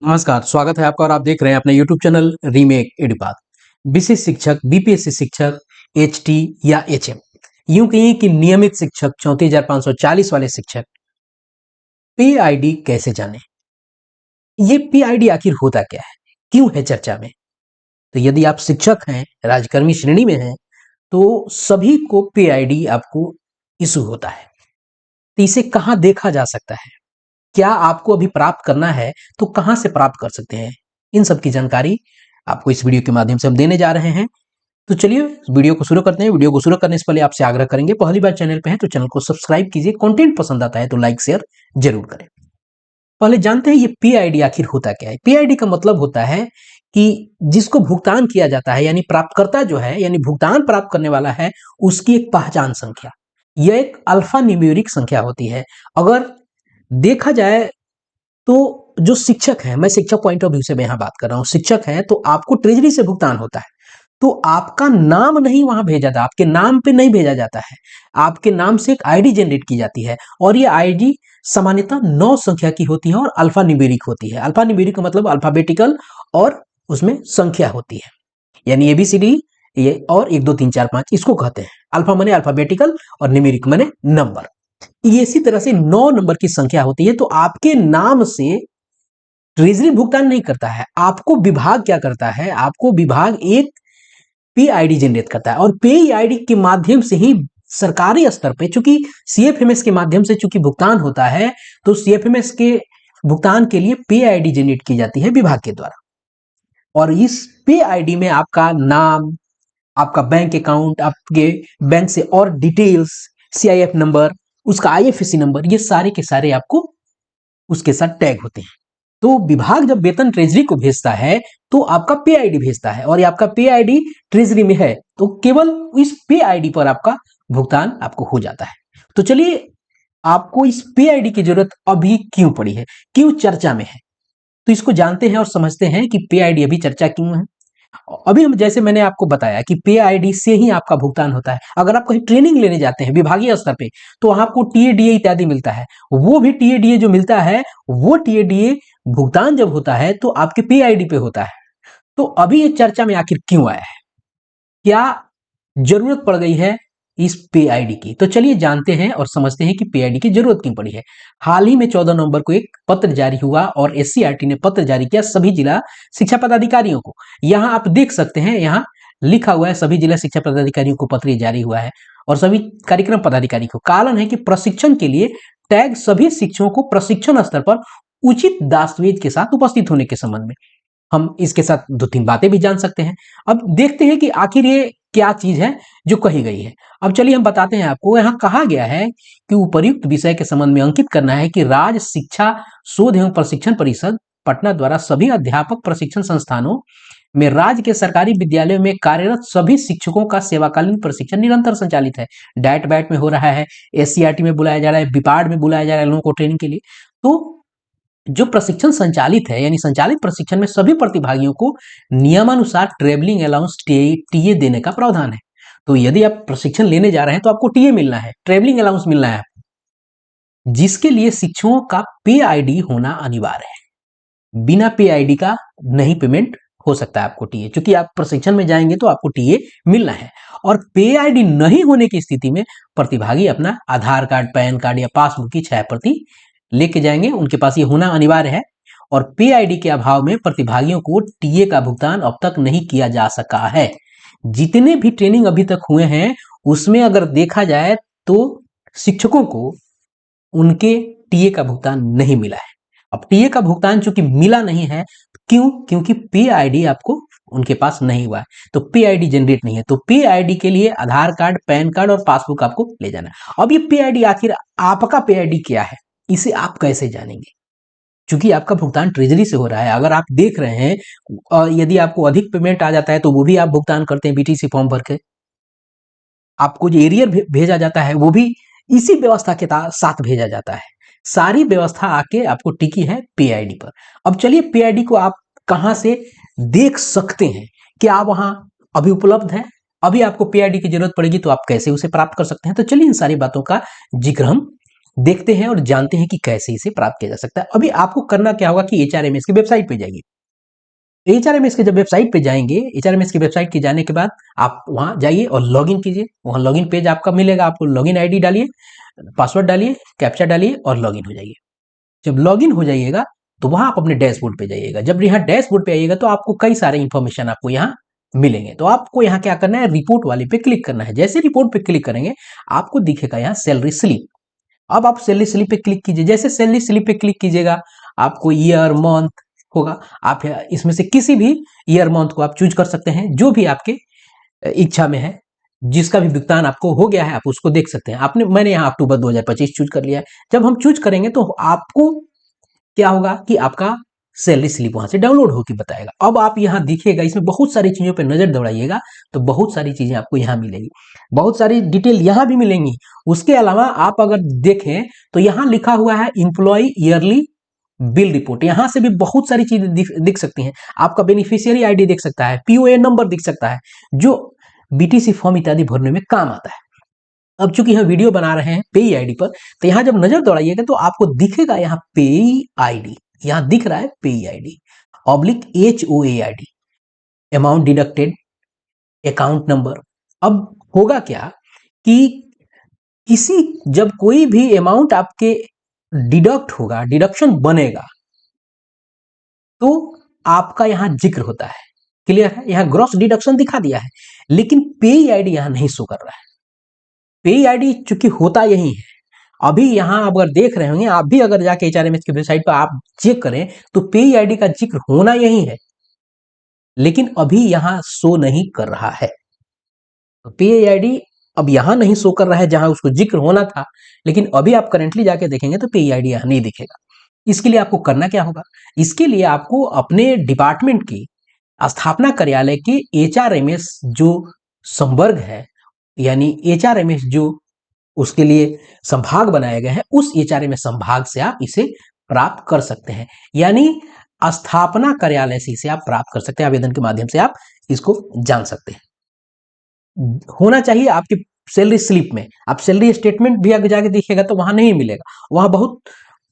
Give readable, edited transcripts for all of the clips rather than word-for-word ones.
नमस्कार, स्वागत है आपका और आप देख रहे हैं अपने YouTube चैनल रीमेक एडुपाथ। विशेष शिक्षक, बीपीएससी शिक्षक, एचटी या एचएम, यूं कहिए कि नियमित शिक्षक 34,540 वाले शिक्षक पीआईडी कैसे जाने? ये पीआईडी आखिर होता क्या है? क्यों है चर्चा में? तो यदि आप शिक्षक हैं, राजकर्मी श्रेणी में हैं, तो सभी को पीआईडी आपको इशू होता है। तो इसे कहाँ देखा जा सकता है? क्या आपको अभी प्राप्त करना है तो कहां से प्राप्त कर सकते हैं? इन सब की जानकारी आपको इस वीडियो के माध्यम से हम देने जा रहे हैं। तो चलिए वीडियो को शुरू करते हैं। वीडियो को शुरू करने से पहले आपसे आग्रह करेंगे, पहली बार चैनल पे हैं तो चैनल को सब्सक्राइब कीजिए। कंटेंट पसंद आता है तो लाइक शेयर जरूर करें। पहले जानते हैं ये पीआईडी आखिर होता क्या है। पीआईडी का मतलब होता है कि जिसको भुगतान किया जाता है, यानी प्राप्तकर्ता जो है, यानी भुगतान प्राप्त करने वाला है, उसकी एक पहचान संख्या, यह एक अल्फा न्यूमेरिक संख्या होती है। अगर देखा जाए तो जो शिक्षक है, मैं शिक्षक पॉइंट ऑफ व्यू से मैं यहाँ बात कर रहा हूँ, शिक्षक है तो आपको ट्रेजरी से भुगतान होता है, तो आपका नाम नहीं वहां भेजा जाता, आपके नाम पे नहीं भेजा जाता है, आपके नाम से एक आईडी जनरेट की जाती है और ये आईडी सामान्यतः 9 संख्या की होती है और अल्फा न्यूमेरिक होती है। अल्फा न्यूमेरिक का मतलब अल्फाबेटिकल और उसमें संख्या होती है, यानी एबीसीडी ये और 1 2 3 4 5 इसको कहते हैं। अल्फा माने अल्फाबेटिकल और न्यूमेरिक माने नंबर। ये इसी तरह से 9 नंबर की संख्या होती है। तो आपके नाम से ट्रेजरी भुगतान नहीं करता है, आपको विभाग क्या करता है, आपको विभाग एक पे आईडी जनरेट करता है और पे आईडी के माध्यम से ही सरकारी स्तर पे, चूंकि सीएफएमएस के माध्यम से चूंकि भुगतान होता है, तो सीएफएमएस के भुगतान के लिए पे आईडी जनरेट की जाती है विभाग के द्वारा। और इस पे आईडी में आपका नाम, आपका बैंक अकाउंट, आपके बैंक से और डिटेल्स, सीआईएफ नंबर, उसका आईएफएससी नंबर, ये सारे के सारे आपको उसके साथ टैग होते हैं। तो विभाग जब वेतन ट्रेजरी को भेजता है तो आपका पे आईडी भेजता है और ये आपका पे आईडी ट्रेजरी में है, तो केवल इस पे आईडी पर आपका भुगतान आपको हो जाता है। तो चलिए, आपको इस पे आईडी की जरूरत अभी क्यों पड़ी है, क्यों चर्चा में है, तो इसको जानते हैं और समझते हैं कि पे आईडी अभी चर्चा क्यों है। अभी हम, जैसे मैंने आपको बताया कि पे आईडी से ही आपका भुगतान होता है। अगर आप कहीं ट्रेनिंग लेने जाते हैं विभागीय स्तर पे, तो आपको टीएडीए इत्यादि मिलता है। वो भी टीएडीए जो मिलता है, वो टीएडीए भुगतान जब होता है तो आपके पे आईडी पे होता है। तो अभी ये चर्चा में आखिर क्यों आया है, क्या जरूरत पड़ गई है इस पे आईडी की? तो चलिए जानते हैं और समझते हैं कि पे आईडी की जरूरत क्यों पड़ी है। हाल ही में 14 नवंबर को एक पत्र जारी हुआ और एससीईआरटी ने पत्र जारी किया सभी जिला शिक्षा पदाधिकारियों को। यहां आप देख सकते हैं, यहां लिखा हुआ है सभी जिला शिक्षा पदाधिकारियों को पत्र जारी हुआ है और सभी कार्यक्रम पदाधिकारी को। कारण है कि प्रशिक्षण के लिए टैग सभी शिक्षकों को प्रशिक्षण स्तर पर उचित दस्तावेज के साथ उपस्थित होने के संबंध में। हम इसके साथ 2-3 बातें भी जान सकते हैं। अब देखते हैं कि आखिर ये क्या चीज है जो कही गई है। अब चलिए हम बताते हैं आपको। यहाँ कहा गया है कि उपर्युक्त विषय के संबंध में अंकित करना है कि राज्य शिक्षा शोध एवं प्रशिक्षण परिषद पटना द्वारा सभी अध्यापक प्रशिक्षण संस्थानों में राज्य के सरकारी विद्यालयों में कार्यरत सभी शिक्षकों का सेवाकालीन प्रशिक्षण निरंतर संचालित है। डाइट बैट में हो रहा है, एससीईआरटी में बुलाया जा रहा है, बिपाड में बुलाया जा रहा है लोगों को ट्रेनिंग के लिए। तो जो प्रशिक्षण संचालित है, यानी संचालित प्रशिक्षण में सभी प्रतिभागियों को नियमानुसार ट्रेवलिंग अलाउंस टीए देने का प्रावधान है। तो यदि आप प्रशिक्षण लेने जा रहे हैं तो आपको टीए मिलना है, ट्रेवलिंग अलाउंस मिलना है, जिसके लिए शिक्षकों का पे आईडी होना अनिवार्य है। बिना पे आईडी का नहीं पेमेंट हो सकता है आपको टीए, क्योंकि आप प्रशिक्षण में जाएंगे तो आपको टीए मिलना है। और पे आईडी नहीं होने की स्थिति में प्रतिभागी अपना आधार कार्ड, पैन कार्ड या पासबुक की 6 प्रति लेके जाएंगे, उनके पास ये होना अनिवार्य है। और पे आईडी के अभाव में प्रतिभागियों को टीए का भुगतान अब तक नहीं किया जा सका है। जितने भी ट्रेनिंग अभी तक हुए हैं उसमें अगर देखा जाए तो शिक्षकों को उनके टीए का भुगतान नहीं मिला है। अब टीए का भुगतान चूंकि मिला नहीं है, क्यों? क्योंकि पे आईडी आपको उनके पास नहीं हुआ है, तो पे आईडी जनरेट नहीं है। तो पे आईडी के लिए आधार कार्ड, पैन कार्ड और पासबुक आपको ले जाना है। अब ये पे आईडी, आखिर आपका पे आईडी क्या है, इसे आप कैसे जानेंगे? क्योंकि आपका भुगतान ट्रेजरी से हो रहा है। अगर आप देख रहे हैं यदि आपको अधिक पेमेंट आ जाता है तो वो भी आप भुगतान करते हैं बीटीसी फॉर्म भर के। आपको जो एरियर भेजा जाता है वो भी इसी व्यवस्था के साथ भेजा जाता है। सारी व्यवस्था आके आपको टिकी है पे आईडी पर। अब चलिए, पे आईडी को आप कहां से देख सकते हैं, क्या वहां अभी उपलब्ध है? अभी आपको पे आईडी की जरूरत पड़ेगी तो आप कैसे उसे प्राप्त कर सकते हैं? तो चलिए इन सारी बातों का जिक्र हम देखते हैं और जानते हैं कि कैसे इसे प्राप्त किया जा सकता है। अभी आपको करना क्या होगा कि एचआरएमएस की वेबसाइट पे जाइए। एचआरएमएस के जब वेबसाइट पे जाएंगे, एचआरएमएस की वेबसाइट के जाने के बाद आप वहां जाइए और लॉगिन कीजिए। वहां लॉगिन पेज आपका मिलेगा, आपको लॉगिन आईडी डालिए, पासवर्ड डालिए, कैप्चा डालिए और लॉगिन हो जाइए। जब लॉगिन हो जाइएगा तो वहां आप अपने डैशबोर्ड पे जाइएगा। जब यहाँ डैशबोर्ड पे आइएगा तो आपको कई सारे इंफॉर्मेशन आपको यहाँ मिलेंगे। तो आपको यहाँ क्या करना है, रिपोर्ट वाले पे क्लिक करना है। जैसे रिपोर्ट पे क्लिक करेंगे आपको दिखेगा यहाँ सैलरी स्लिप। अब आप सैलरी स्लिप पे क्लिक कीजिए। जैसे सैलरी स्लिप पे क्लिक कीजिएगा आपको ईयर मंथ होगा, आप इसमें से किसी भी ईयर मंथ को आप चूज कर सकते हैं, जो भी आपके इच्छा में है। जिसका भी भुगतान आपको हो गया है आप उसको देख सकते हैं। मैंने यहाँ अक्टूबर 2025 चूज कर लिया है। जब हम चूज करेंगे तो आपको क्या होगा कि आपका सैलरी स्लिप वहां से डाउनलोड होकर बताएगा। अब आप यहाँ दिखेगा, इसमें बहुत सारी चीजों पे नजर दौड़ाइएगा तो बहुत सारी चीजें आपको यहाँ मिलेगी, बहुत सारी डिटेल यहाँ भी मिलेंगी। उसके अलावा आप अगर देखें तो यहाँ लिखा हुआ है इंप्लॉय ईयरली बिल रिपोर्ट। यहां से भी बहुत सारी चीजें दिख सकती हैं। आपका बेनिफिशियरी आईडी दिख सकता है, पीओए नंबर दिख सकता है, जो बीटीसी फॉर्म इत्यादि भरने में काम आता है। अब चूंकि हम वीडियो बना रहे हैं पेई आईडी पर, तो यहां जब नजर दौड़ाइएगा तो आपको दिखेगा यहाँ पेई आईडी, यहां दिख रहा है पेई ID oblique HOA ID, amount deducted, account number. अब होगा क्या कि किसी जब कोई भी अमाउंट आपके डिडक्ट होगा, डिडक्शन बनेगा, तो आपका यहां जिक्र होता है। क्लियर है, यहां ग्रॉस डिडक्शन दिखा दिया है, लेकिन पेई आईडी यहां नहीं शो कर रहा है। पेई आईडी चूंकि होता यही है। अभी यहां अगर देख रहे होंगे आप भी, अगर जाके एचआरएमएस की वेबसाइट पर आप चेक करें तो पेई आईडी का जिक्र होना यही है, लेकिन अभी यहां शो नहीं कर रहा है। तो पेई आईडी अब यहां नहीं शो कर रहा है जहां उसको जिक्र होना था, लेकिन अभी आप करेंटली जाके देखेंगे तो पेई आईडी यहां नहीं दिखेगा। इसके लिए आपको करना क्या होगा, इसके लिए आपको अपने डिपार्टमेंट की स्थापना कार्यालय के एचआरएमएस जो संवर्ग है, यानी एचआरएमएस जो उसके लिए संभाग बनाए गए हैं, उस एचआरएमएस संभाग से आप इसे प्राप्त कर सकते हैं। यानी स्थापना कार्यालय से इसे आप प्राप्त कर सकते हैं। आवेदन के माध्यम से आप इसको जान सकते हैं। होना चाहिए आपकी सैलरी स्लिप में। आप सैलरी स्टेटमेंट भी अगर जाके देखिएगा तो वहां नहीं मिलेगा, वहां बहुत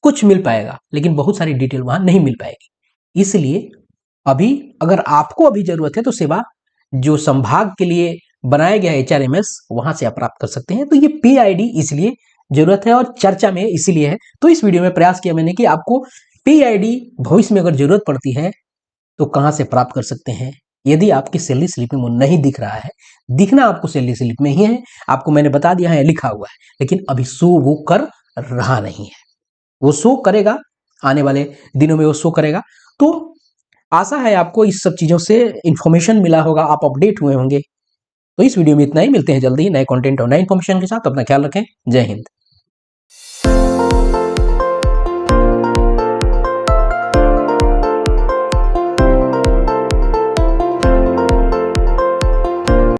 कुछ मिल पाएगा लेकिन बहुत सारी डिटेल वहां नहीं मिल पाएगी। इसलिए अभी अगर आपको अभी जरूरत है तो सेवा जो संभाग के लिए बनाया गया है एचआरएमएस, वहां से आप प्राप्त कर सकते हैं। तो ये पे आईडी इसलिए जरूरत है और चर्चा में इसीलिए है। तो इस वीडियो में प्रयास किया मैंने कि आपको पे आईडी भविष्य में अगर जरूरत पड़ती है तो कहां से प्राप्त कर सकते हैं। यदि आपकी सैलरी स्लिप में वो नहीं दिख रहा है, दिखना आपको सैलरी स्लिप में ही है, आपको मैंने बता दिया है लिखा हुआ है, लेकिन अभी शो वो कर रहा नहीं है। वो शो करेगा, आने वाले दिनों में वो शो करेगा। तो आशा है आपको इस सब चीजों से इंफॉर्मेशन मिला होगा, आप अपडेट हुए होंगे। तो इस वीडियो में इतना ही, मिलते हैं जल्दी ही नए कंटेंट और नए इंफॉर्मेशन के साथ। अपना ख्याल रखें। जय हिंद।